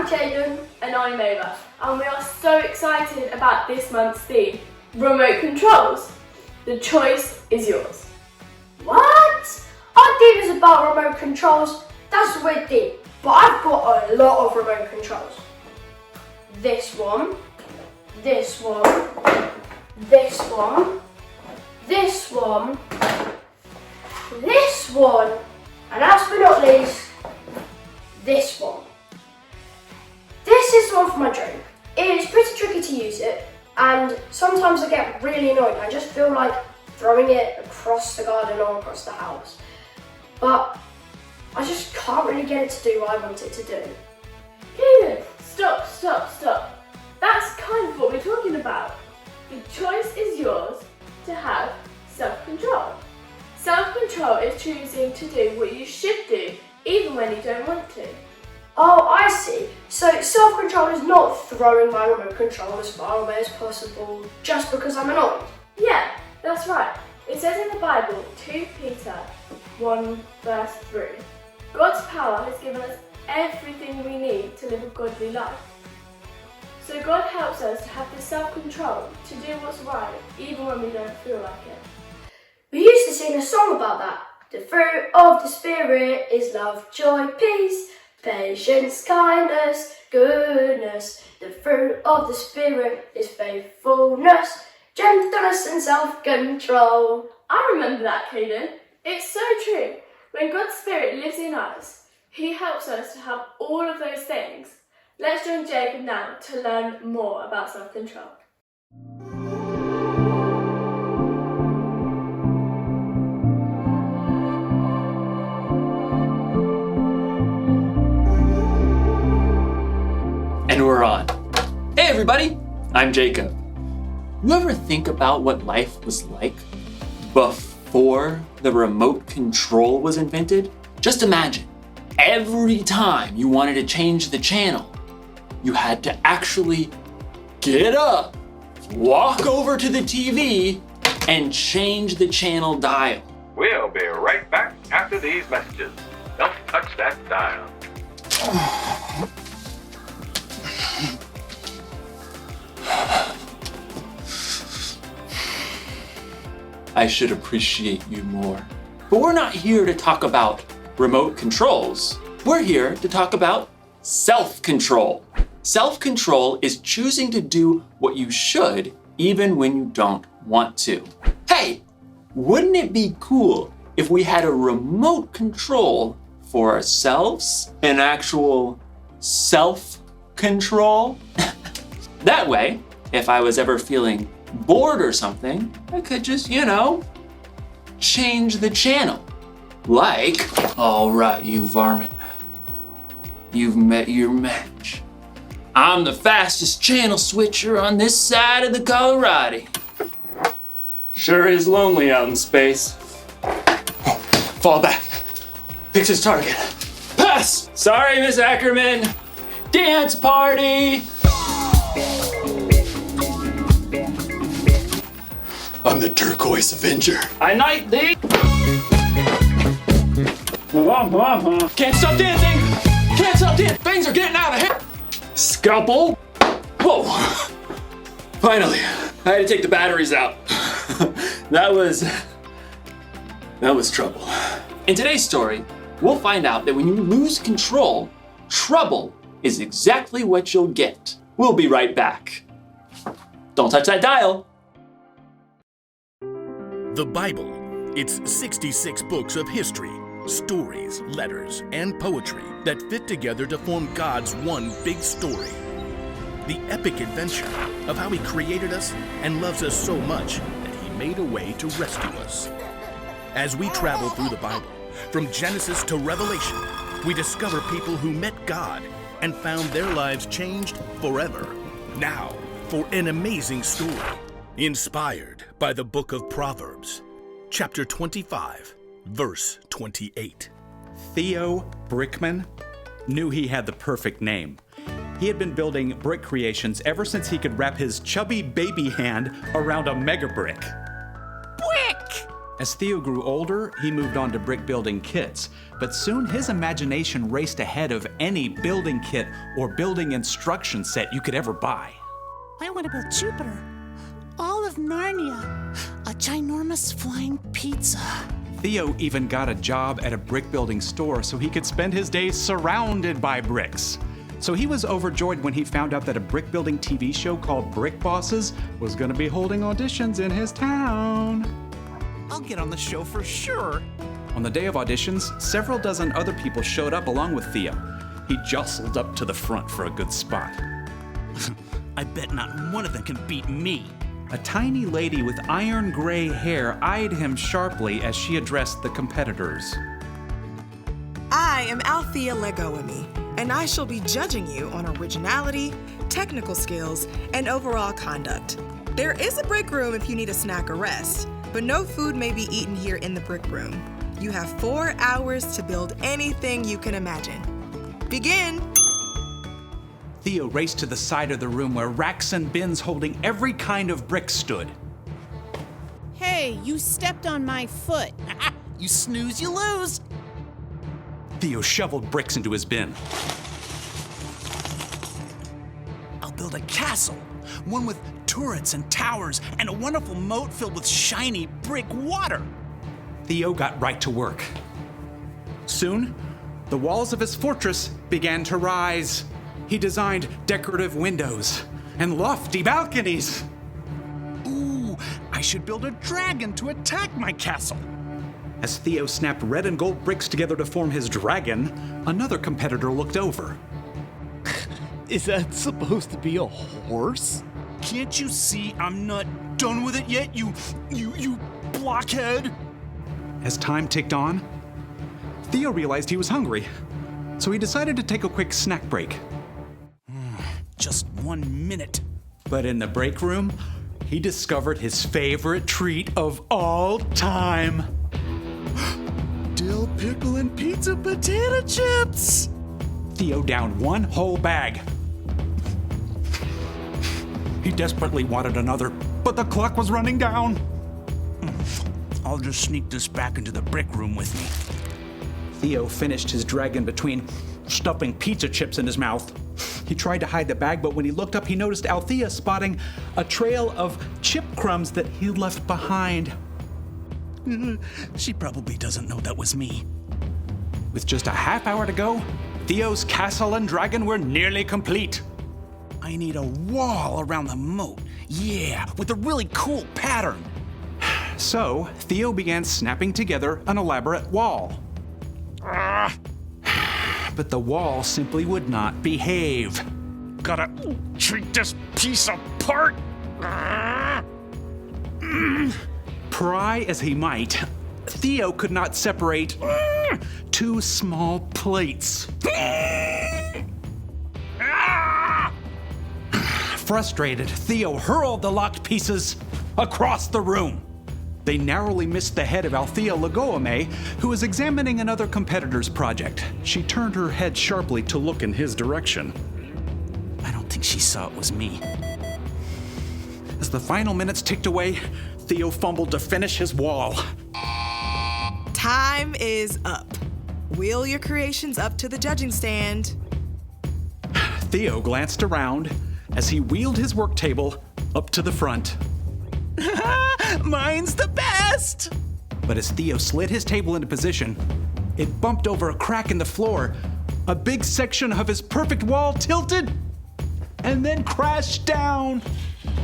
Jaden. And I'm Ava, and we are so excited about this month's theme, remote controls. The choice is yours. What? Our theme is about remote controls. That's a weird theme, but I've got a lot of remote controls. This one, this one, this one, this one, this one, and last but not least, this one. This is the one for my drone. It is pretty tricky to use it, and sometimes I get really annoyed. I just feel like throwing it across the garden or across the house. But I just can't really get it to do what I want it to do. Kaden, stop. That's kind of what we're talking about. The choice is yours to have self-control. Self-control is choosing to do what you should do, even when you don't want to. Oh, I see. So self-control is not throwing my remote control as far away as possible just because I'm annoyed. Yeah, that's right. It says in the Bible, 2 Peter 1 verse 3, God's power has given us everything we need to live a godly life. So God helps us to have the self-control to do what's right, even when we don't feel like it. We used to sing a song about that. The fruit of the Spirit is love, joy, peace, patience, kindness, goodness. The fruit of the Spirit is faithfulness, gentleness and self-control. I remember that, Kaden. It's so true. When God's Spirit lives in us, He helps us to have all of those things. Let's join Jacob now to learn more about self-control. And we're on. Hey everybody, I'm Jacob. You ever think about what life was like before the remote control was invented? Just imagine, every time you wanted to change the channel, you had to actually get up, walk over to the TV, and change the channel dial. We'll be right back after these messages. Don't touch that dial. I should appreciate you more. But we're not here to talk about remote controls. We're here to talk about self-control. Self-control is choosing to do what you should even when you don't want to. Hey, wouldn't it be cool if we had a remote control for ourselves? An actual self-control? That way, if I was ever feeling bored or something, I could just, change the channel. Like, all right, you varmint. You've met your match. I'm the fastest channel switcher on this side of the Colorado. Sure is lonely out in space. Fall back. Picks his target. Pass! Sorry, Miss Ackerman. Dance party! I'm the Turquoise Avenger. I knight thee! Can't stop dancing! Can't stop dancing! Things are getting out of hand! Scalpel! Whoa! Finally, I had to take the batteries out. That was trouble. In today's story, we'll find out that when you lose control, trouble is exactly what you'll get. We'll be right back. Don't touch that dial. The Bible. It's 66 books of history, stories, letters, and poetry that fit together to form God's one big story. The epic adventure of how He created us and loves us so much that He made a way to rescue us. As we travel through the Bible, from Genesis to Revelation, we discover people who met God and found their lives changed forever. Now, for an amazing story, inspired by the book of Proverbs, chapter 25, verse 28. Theo Brickman knew he had the perfect name. He had been building brick creations ever since he could wrap his chubby baby hand around a mega brick. Brick! As Theo grew older, he moved on to brick building kits, but soon his imagination raced ahead of any building kit or building instruction set you could ever buy. I want to build Jupiter, all of Narnia, a ginormous flying pizza. Theo even got a job at a brick building store so he could spend his days surrounded by bricks. So he was overjoyed when he found out that a brick building TV show called Brick Bosses was going to be holding auditions in his town. I'll get on the show for sure. On the day of auditions, several dozen other people showed up along with Theo. He jostled up to the front for a good spot. I bet not one of them can beat me. A tiny lady with iron gray hair eyed him sharply as she addressed the competitors. I am Althea Legoami, and I shall be judging you on originality, technical skills, and overall conduct. There is a break room if you need a snack or rest, but no food may be eaten here in the brick room. You have 4 hours to build anything you can imagine. Begin! Theo raced to the side of the room where racks and bins holding every kind of brick stood. Hey, you stepped on my foot. You snooze, you lose. Theo shoveled bricks into his bin. I'll build a castle, one with turrets and towers and a wonderful moat filled with shiny brick water. Theo got right to work. Soon, the walls of his fortress began to rise. He designed decorative windows and lofty balconies. Ooh, I should build a dragon to attack my castle. As Theo snapped red and gold bricks together to form his dragon, another competitor looked over. Is that supposed to be a horse? Can't you see I'm not done with it yet, you blockhead? As time ticked on, Theo realized he was hungry, so he decided to take a quick snack break. Just 1 minute. But in the break room, he discovered his favorite treat of all time. Dill pickle and pizza potato chips! Theo downed one whole bag. He desperately wanted another, but the clock was running down. I'll just sneak this back into the brick room with me. Theo finished his dragon between stuffing pizza chips in his mouth. He tried to hide the bag, but when he looked up, he noticed Althea spotting a trail of chip crumbs that he left behind. She probably doesn't know that was me. With just a half hour to go, Theo's castle and dragon were nearly complete. I need a wall around the moat. Yeah, with a really cool pattern. So, Theo began snapping together an elaborate wall. But the wall simply would not behave. Gotta treat this piece apart. Pry as he might, Theo could not separate two small plates. Frustrated, Theo hurled the locked pieces across the room. They narrowly missed the head of Althea Legoame, who was examining another competitor's project. She turned her head sharply to look in his direction. I don't think she saw it was me. As the final minutes ticked away, Theo fumbled to finish his wall. Time is up. Wheel your creations up to the judging stand. Theo glanced around as he wheeled his work table up to the front. Mine's the best! But as Theo slid his table into position, it bumped over a crack in the floor. A big section of his perfect wall tilted and then crashed down.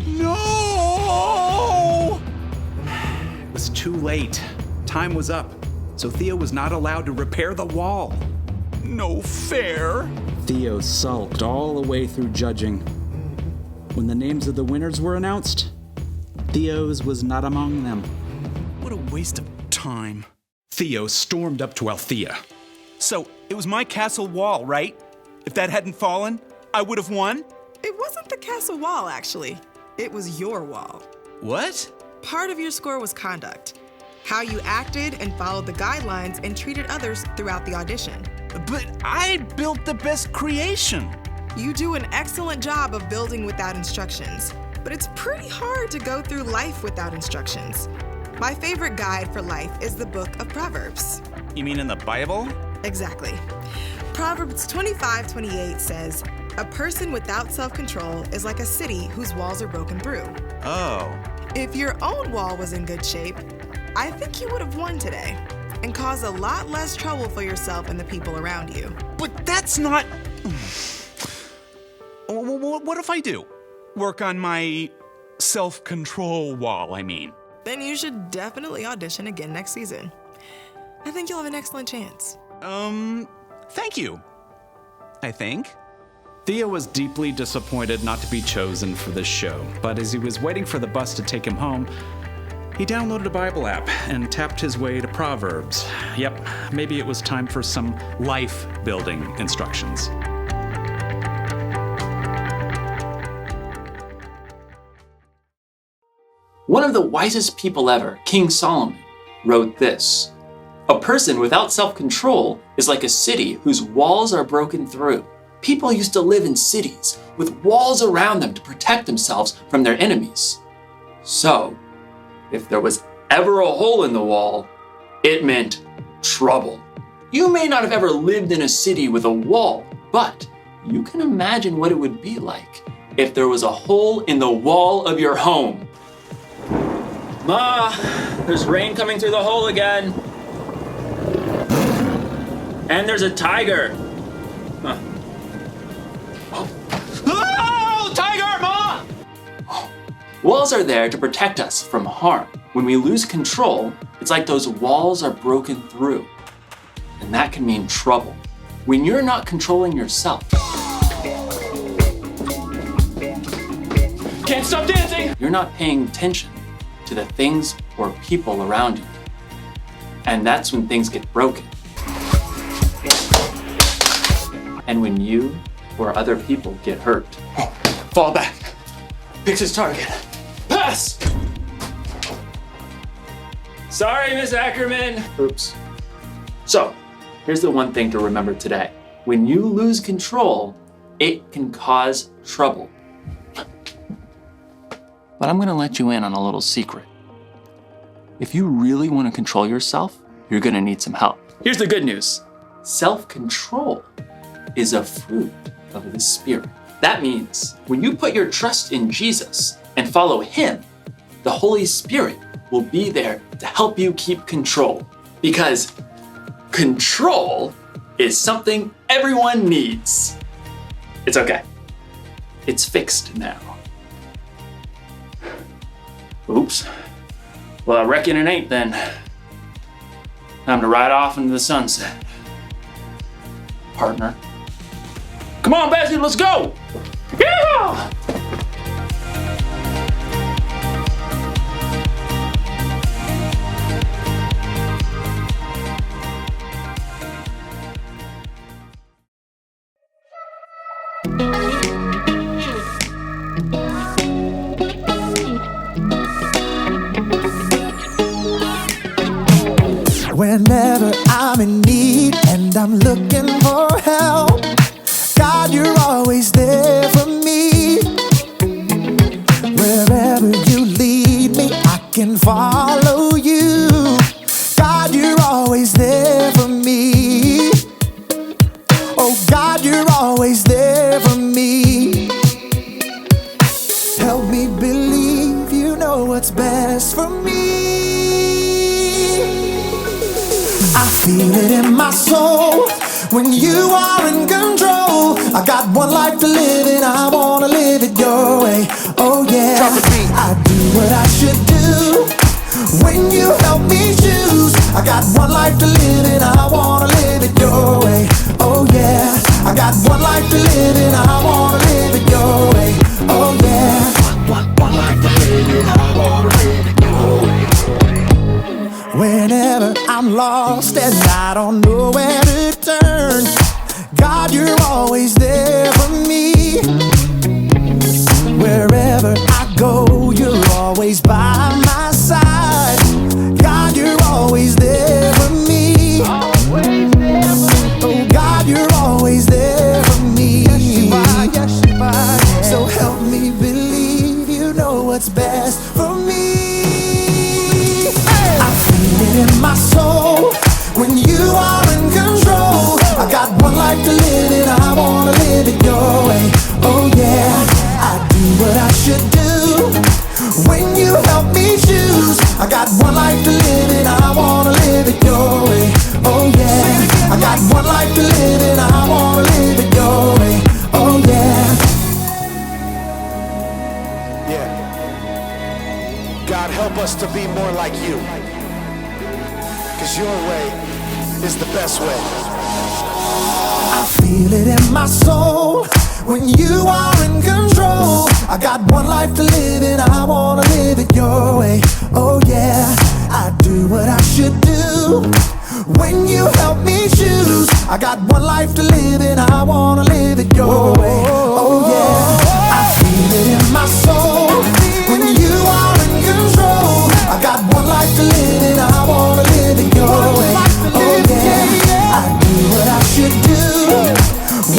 No! It was too late. Time was up, so Theo was not allowed to repair the wall. No fair. Theo sulked all the way through judging. When the names of the winners were announced, Theo's was not among them. What a waste of time. Theo stormed up to Althea. So, it was my castle wall, right? If that hadn't fallen, I would have won? It wasn't the castle wall, actually. It was your wall. What? Part of your score was conduct. How you acted and followed the guidelines and treated others throughout the audition. But I built the best creation. You do an excellent job of building without instructions, but it's pretty hard to go through life without instructions. My favorite guide for life is the book of Proverbs. You mean in the Bible? Exactly. Proverbs 25:28 says, "A person without self-control is like a city whose walls are broken through." Oh. If your own wall was in good shape, I think you would have won today and caused a lot less trouble for yourself and the people around you. But that's not... What if I do? Work on my self-control wall, I mean. Then you should definitely audition again next season. I think you'll have an excellent chance. Thank you. I think. Theo was deeply disappointed not to be chosen for this show, but as he was waiting for the bus to take him home, he downloaded a Bible app and tapped his way to Proverbs. Yep, maybe it was time for some life-building instructions. One of the wisest people ever, King Solomon, wrote this: "A person without self-control is like a city whose walls are broken through." People used to live in cities with walls around them to protect themselves from their enemies. So, if there was ever a hole in the wall, it meant trouble. You may not have ever lived in a city with a wall, but you can imagine what it would be like if there was a hole in the wall of your home. Ma, there's rain coming through the hole again. And there's a tiger. Huh. Oh, tiger, Ma! Walls are there to protect us from harm. When we lose control, it's like those walls are broken through. And that can mean trouble. When you're not controlling yourself. Can't stop dancing! You're not paying attention to the things or people around you. And that's when things get broken. And when you or other people get hurt. Fall back. Picks his target. Pass! Sorry, Miss Ackerman. Oops. So, here's the one thing to remember today. When you lose control, it can cause trouble. But I'm gonna let you in on a little secret. If you really want to control yourself, you're gonna need some help. Here's the good news. Self-control is a fruit of the Spirit. That means when you put your trust in Jesus and follow Him, the Holy Spirit will be there to help you keep control. Because control is something everyone needs. It's okay. It's fixed now. Oops. Well, I reckon it ain't then. Time to ride off into the sunset. Partner. Come on, Bessie, let's go! Yeah! Whenever I'm in need and I'm looking for help, God, you're always there for me. Wherever you lead me, I can follow you. God, you're always there for me. Oh, God, you're always there for me. Help me believe you know what's best for me. I feel it in my soul when you are in control. I got one life to live and I wanna live it your way. Oh yeah, I do what I should do when you help me choose. I got one life to live and I wanna live it your way. Oh yeah, I got one life to live and I wanna live it your way. Oh yeah, one life to live and I wanna live it your way. Whenever I'm lost and I don't know where to turn, God, you're always there for me. Wherever I go, you're always by my side. God, you're always there for me. Oh, God, you're always there for me. So help me believe you know what's best for me. life to live and I wanna live it your way. Oh yeah, I got one life to live and I wanna live it your way. Oh yeah. Yeah. God, help us to be more like you. 'Cause your way is the best way. I feel it in my soul when you are in control. I got one life to live and I wanna live it your way. Oh yeah, I do what I should do when you help me choose. I got one life to live and I wanna live it your way. Oh yeah, I feel it in my soul when you are in control. I got one life to live and I wanna live it your way. Oh yeah, I do what I should do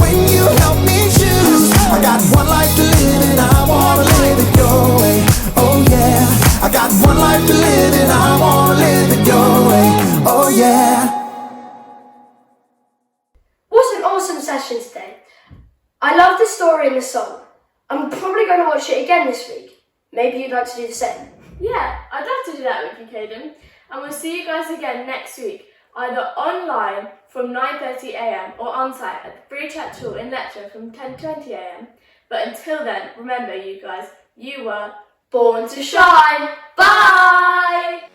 when you help me choose. I got one life to live and I wanna live it your way. Oh yeah, I got one life to live and I wanna live it your way. Oh yeah. What an awesome session today. I love the story and the song. I'm probably going to watch it again this week. Maybe you'd like to do the same. Yeah, I'd love to do that with you, Caden. And we'll see you guys again next week, either online from 9:30am or on-site at the Free Church Hall in Letchworth from 10:20am. But until then, remember you guys, you were born to shine. Bye!